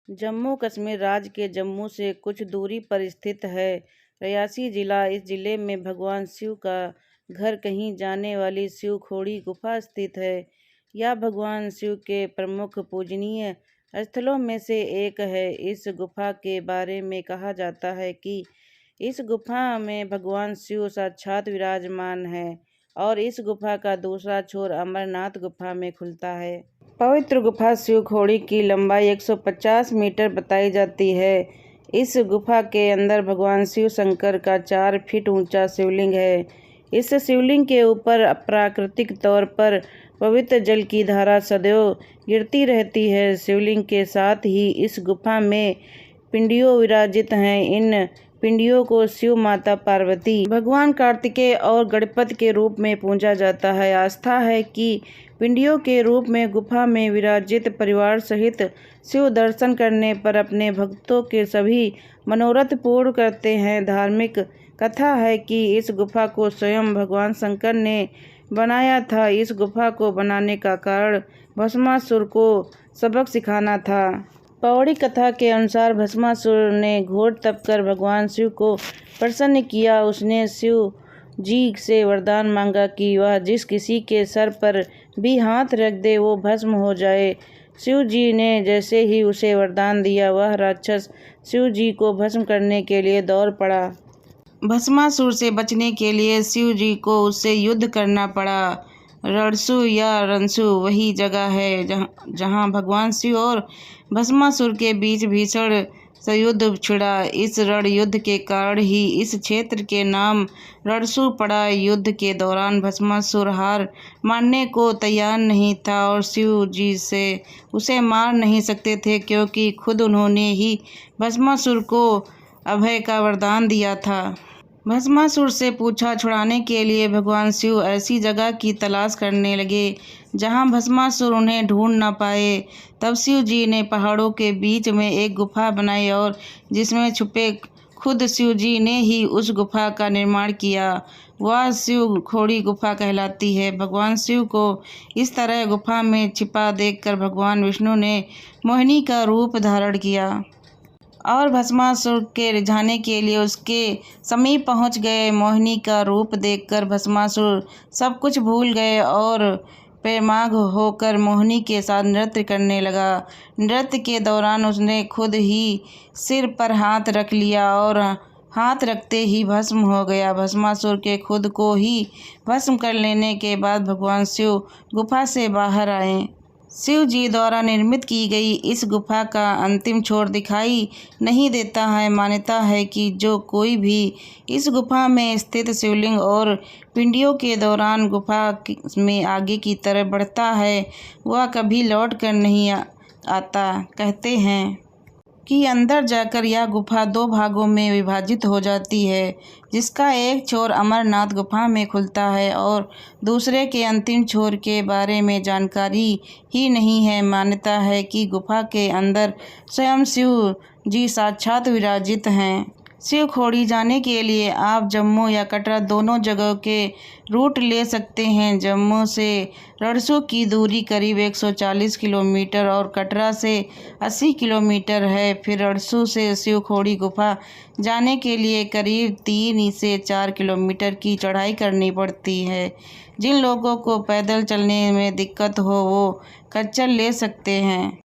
जम्मू कश्मीर राज्य के जम्मू से कुछ दूरी पर स्थित है रियासी जिला। इस जिले में भगवान शिव का घर कही जाने वाली शिव खोड़ी गुफा स्थित है। यह भगवान शिव के प्रमुख पूजनीय स्थलों में से एक है। इस गुफा के बारे में कहा जाता है कि इस गुफा में भगवान शिव साक्षात विराजमान है और इस गुफा का दूसरा छोर अमरनाथ गुफा में खुलता है। पवित्र गुफा शिव खोड़ी की लंबाई 150 मीटर बताई जाती है। इस गुफा के अंदर भगवान शिव शंकर का 4 फीट ऊंचा शिवलिंग है। इस शिवलिंग के ऊपर प्राकृतिक तौर पर पवित्र जल की धारा सदैव गिरती रहती है। शिवलिंग के साथ ही इस गुफा में पिंडियों विराजित हैं। इन पिंडियों को शिव माता पार्वती, भगवान कार्तिकेय और गणपति के रूप में पूजा जाता है। आस्था है कि पिंडियों के रूप में गुफा में विराजित परिवार सहित शिव दर्शन करने पर अपने भक्तों के सभी मनोरथ पूर्ण करते हैं। धार्मिक कथा है कि इस गुफा को स्वयं भगवान शंकर ने बनाया था। इस गुफा को बनाने का कारण भस्मासुर को सबक सिखाना था। पौड़ी कथा के अनुसार भस्मासुर ने घोर तप कर भगवान शिव को प्रसन्न किया। उसने शिव जी से वरदान मांगा कि वह जिस किसी के सर पर भी हाथ रख दे वो भस्म हो जाए। शिव जी ने जैसे ही उसे वरदान दिया, वह राक्षस शिव जी को भस्म करने के लिए दौड़ पड़ा। भस्मासुर से बचने के लिए शिव जी को उससे युद्ध करना पड़ा। रणसु या रंसु वही जगह है जहाँ भगवान शिव और भस्मासुर के बीच भीषण युद्ध छिड़ा। इस रण युद्ध के कारण ही इस क्षेत्र के नाम रणसु पड़ा। युद्ध के दौरान भस्मासुर हार मानने को तैयार नहीं था और शिव जी से उसे मार नहीं सकते थे, क्योंकि खुद उन्होंने ही भस्मासुर को अभय का वरदान दिया था। भस्मासुर से पूछा छुड़ाने के लिए भगवान शिव ऐसी जगह की तलाश करने लगे जहां भस्मासुर उन्हें ढूंढ न पाए। तब शिव जी ने पहाड़ों के बीच में एक गुफा बनाई और जिसमें छुपे खुद शिव जी ने ही उस गुफा का निर्माण किया। वह शिव खोड़ी गुफा कहलाती है। भगवान शिव को इस तरह गुफा में छिपा देखकर भगवान विष्णु ने मोहिनी का रूप धारण किया और भस्मासुर के रिझाने के लिए उसके समीप पहुंच गए। मोहिनी का रूप देखकर भस्मासुर सब कुछ भूल गए और प्रेमाग होकर मोहिनी के साथ नृत्य करने लगा। नृत्य के दौरान उसने खुद ही सिर पर हाथ रख लिया और हाथ रखते ही भस्म हो गया। भस्मासुर के खुद को ही भस्म कर लेने के बाद भगवान शिव गुफा से बाहर आए। शिव जी द्वारा निर्मित की गई इस गुफा का अंतिम छोर दिखाई नहीं देता है। मान्यता है कि जो कोई भी इस गुफा में स्थित शिवलिंग और पिंडियों के दौरान गुफा में आगे की तरफ बढ़ता है, वह कभी लौट कर नहीं आता। कहते हैं कि अंदर जाकर यह गुफा 2 भागों में विभाजित हो जाती है, जिसका एक छोर अमरनाथ गुफा में खुलता है और दूसरे के अंतिम छोर के बारे में जानकारी ही नहीं है। मान्यता है कि गुफा के अंदर स्वयं शिव जी साक्षात विराजित हैं। शिव खोड़ी जाने के लिए आप जम्मू या कटरा दोनों जगह के रूट ले सकते हैं। जम्मू से रणसु की दूरी करीब 140 किलोमीटर और कटरा से 80 किलोमीटर है। फिर रणसु से शिव खोड़ी गुफा जाने के लिए करीब 3 से 4 किलोमीटर की चढ़ाई करनी पड़ती है। जिन लोगों को पैदल चलने में दिक्कत हो वो खच्चर ले सकते हैं।